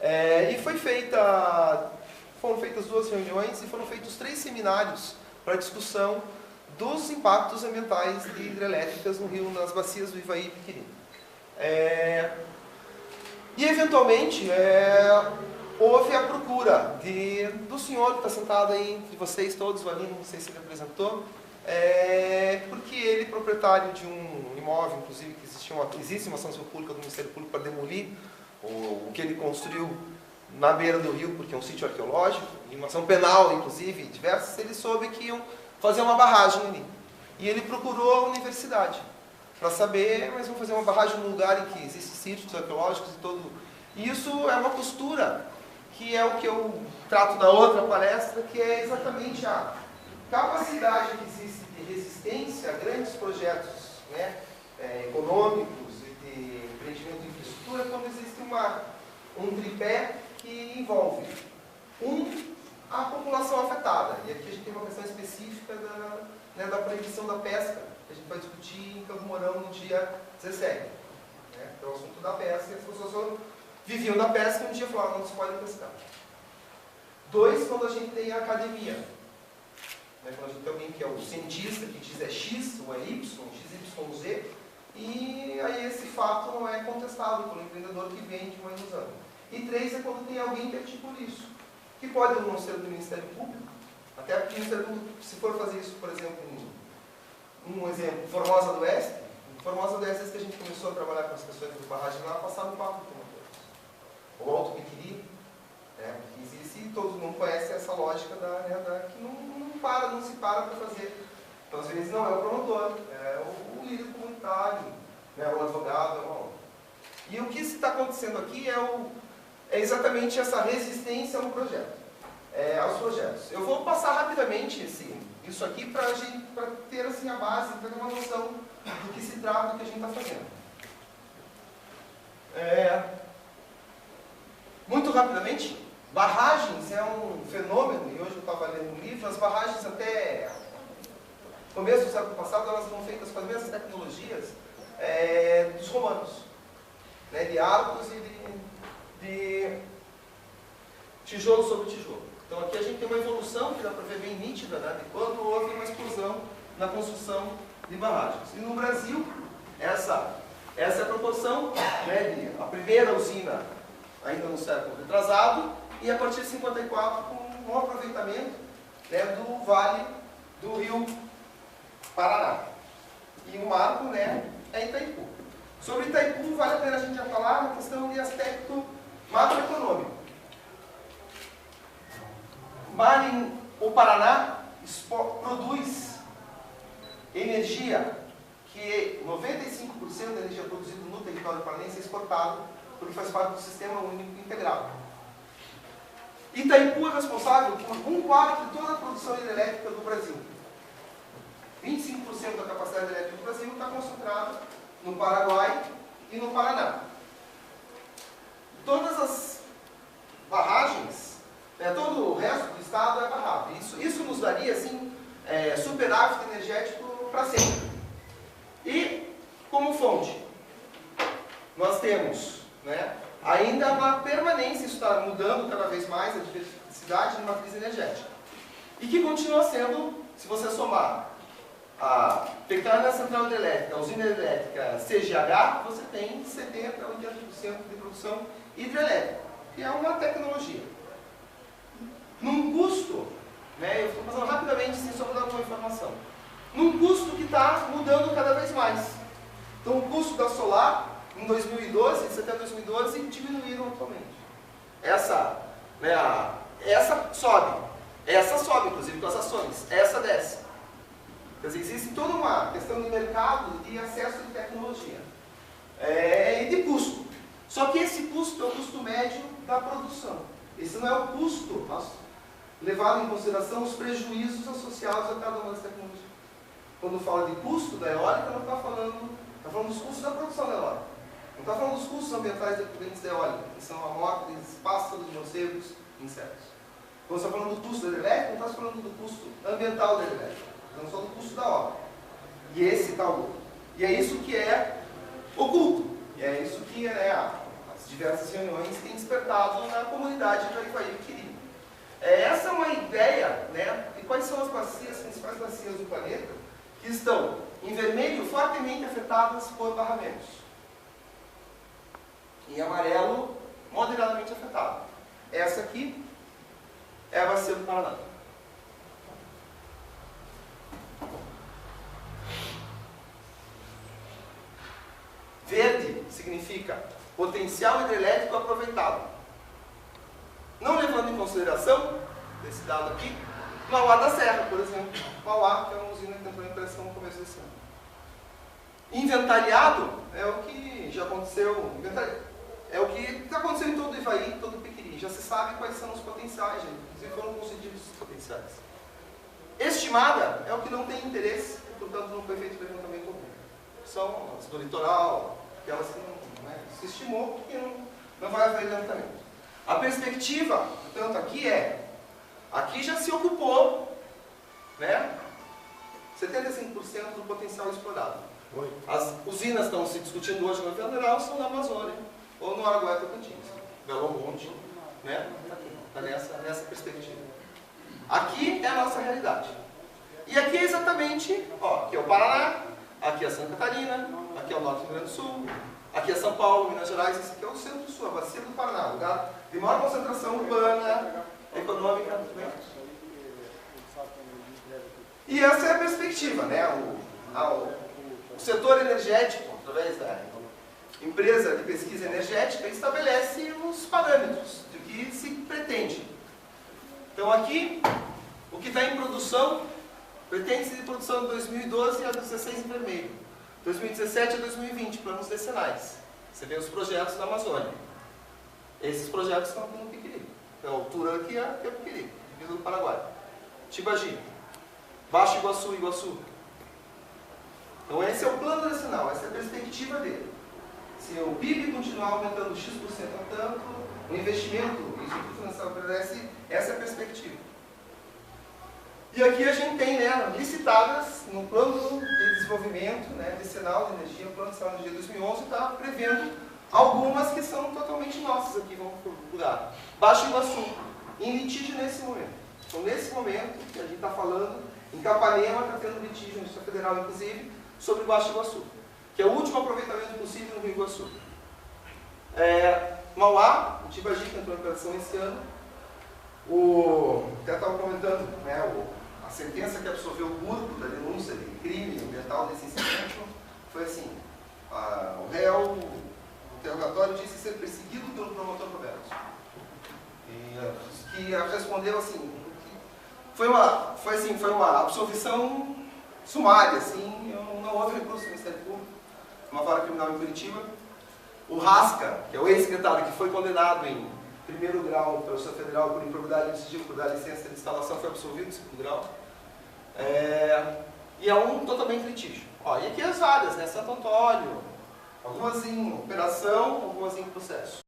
E foram feitas 2 reuniões e foram feitos 3 seminários para discussão dos impactos ambientais de hidrelétricas no rio, nas bacias do Ivaí e Piquiri. E, eventualmente, houve a procura do senhor que está sentado aí entre vocês todos, o Alino, não sei se ele apresentou, porque ele é proprietário de um imóvel, inclusive, que existe uma ação pública do Ministério Público para demolir o que ele construiu na beira do rio, porque é um sítio arqueológico, e uma ação penal, inclusive, diversas, ele soube que iam fazer uma barragem ali. E ele procurou a universidade para saber, mas vamos fazer uma barragem num lugar em que existem sítios arqueológicos e todo. E isso é uma postura que é o que eu trato na outra palestra, que é exatamente a capacidade que existe de resistência a grandes projetos, né, econômicos e de empreendimento de infraestrutura, quando existe um tripé que envolve a população afetada. E aqui a gente tem uma questão específica da proibição da pesca, que a gente vai discutir em Campo Mourão no dia 17. Então, o assunto da pesca, as pessoas viviam da pesca e um dia falaram, não se pode pescar. 2, quando a gente tem a academia. Quando a gente tem alguém que é o cientista, que diz é X ou é Y, X, Y, Z, e aí esse fato não é contestado pelo empreendedor que vende uma ilusão. E 3 é quando tem alguém que articula isso, que pode não ser do Ministério Público, até porque o Ministério Público, se for fazer isso, por exemplo, um exemplo, Formosa do Oeste, desde que a gente começou a trabalhar com as questões de barragem lá, passaram 4 promotores. O Alto Piquiri, que existe, e todo mundo conhece essa lógica que não se para fazer. Então, às vezes, não é o promotor, é o líder comunitário, o advogado, E o que está acontecendo aqui é exatamente essa resistência ao projeto, aos projetos. Eu vou passar rapidamente isso aqui para ter assim, a base, para ter uma noção do que se trata, do que a gente está fazendo. Muito rapidamente, barragens é um fenômeno, e hoje eu estava lendo um livro, as barragens até começo do século passado, elas foram feitas com as mesmas tecnologias dos romanos, de arcos e de tijolo sobre tijolo. Então aqui a gente tem uma evolução que dá para ver bem nítida, de quando houve uma explosão na construção de barragens. E no Brasil, essa é a proporção, de a primeira usina ainda no século retrasado, e a partir de 54 com um aproveitamento do vale do rio Paraná. E o marco é Itaipu. Sobre Itaipu, vale a pena a gente já falar uma questão de aspecto macroeconômico. O Paraná produz energia que 95% da energia produzida no território paranense é exportada, porque faz parte do Sistema Único Integrado. Itaipu é responsável por 1/4 de toda a produção hidrelétrica do Brasil. 25% da capacidade elétrica do Brasil está concentrada no Paraguai e no Paraná. Todas as barragens, todo o resto do estado é barrado. Isso nos daria assim, superávit energético para sempre. E, como fonte, nós temos ainda uma permanência, isso está mudando cada vez mais, a diversidade de matriz energética. E que continua sendo, se você somar a pequena central hidrelétrica, a usina hidrelétrica CGH, você tem 70% a 80% de produção hidrelétrica, que é uma tecnologia. Num custo, eu estou passando rapidamente, sem só dar uma informação, num custo que está mudando cada vez mais. Então, o custo da solar, em 2012, de setembro de 2012, diminuíram atualmente. Essa sobe, inclusive, com as ações. Essa desce. Quer dizer, existe toda uma questão de mercado de acesso de tecnologia. E de custo. Só que esse custo é o custo médio da produção. Esse não é o custo levado em consideração os prejuízos associados a cada uma das tecnologias. Quando fala de custo da eólica, não está falando dos custos da produção da eólica. Não está falando dos custos ambientais decorrentes da eólica, que são a morte de pássaros, morcegos, insetos. Quando você está falando do custo da hidrelétrica, não está falando do custo ambiental da hidrelétrica. Estamos falando do custo da obra. E esse está o outro. E é isso que é oculto. E é isso que as diversas reuniões, tem despertado na comunidade do Arivaí Piquiri. Essa é uma ideia, né, de quais são as bacias, as principais bacias do planeta, que estão em vermelho fortemente afetadas por barramentos. Em amarelo, moderadamente afetada. Essa aqui é a bacia do Paraná. Verde significa potencial hidrelétrico aproveitado. Não levando em consideração, desse dado aqui, Mauá da Serra, por exemplo. Mauá, que é uma usina que entrou em operação no começo desse ano. Inventariado é o que já aconteceu. É o que aconteceu em todo o Ivaí, todo o Piquiri. Já se sabe quais são os potenciais, gente. Inclusive foram concedidos os potenciais. Estimada é o que não tem interesse, portanto não foi feito levantamento algum. São as do litoral, aquelas que não, né, se estimou que não vai haver levantamento. A perspectiva, portanto, aqui já se ocupou, né, 75% do potencial explorado. As usinas estão se discutindo hoje no federal são na Amazônia ou no Araguaia Tocantins, Belo Monte, né? Está nessa perspectiva. Aqui é a nossa realidade. E aqui é exatamente, ó, aqui é o Paraná, aqui é Santa Catarina, aqui é o Norte do Rio Grande do Sul, aqui é São Paulo, Minas Gerais, esse aqui é o centro-sul, a bacia do Paraná, lugar de maior concentração urbana, econômica, né? E essa é a perspectiva, né? O setor energético, através da empresa de pesquisa energética, estabelece os parâmetros do que se pretende. Então aqui, o que está em produção, pretende-se de produção de 2012 a 2016 em vermelho. 2017 a 2020, planos decenais. Você vê os projetos na Amazônia. Esses projetos estão aqui no Piquiri. Então, a altura aqui é o Piquiri, divisa do Paraguai. Tibagi, Baixo Iguaçu, Iguaçu. Então esse é o plano decenal, essa é a perspectiva dele. Se o PIB continuar aumentando X% a tanto, o investimento, o Instituto Financeiro oferece, essa é a perspectiva. E aqui a gente tem, né, licitadas no plano de desenvolvimento, né, decenal de energia, o plano decenal de energia 2011 está prevendo algumas que são totalmente nossas aqui, vamos por lugar. Baixo Iguaçu, em litígio nesse momento. Então nesse momento que a gente está falando, em Capanema está tendo litígio na Justiça Federal, inclusive, sobre Baixo Iguaçu, que é o último aproveitamento possível no Rio Iguaçu. Mauá, o Tibagi, que entrou em operação esse ano, até estava comentando, né, a sentença que absolveu o Burgo da denúncia de crime ambiental nesse incidente foi assim: o réu, o interrogatório, disse ser perseguido pelo promotor Roberto. E que respondeu assim, foi uma absolvição sumária, assim, não houve recurso do Ministério Público, uma vara criminal em Curitiba. O Rasca, que é o ex-secretário que foi condenado em primeiro grau pela Justiça Federal por improbidade de sigilo, por dar licença de instalação, foi absolvido em segundo grau. E é um totalmente litígio. E aqui as várias, né? Santo Antônio, algumas em operação, algumas em processo.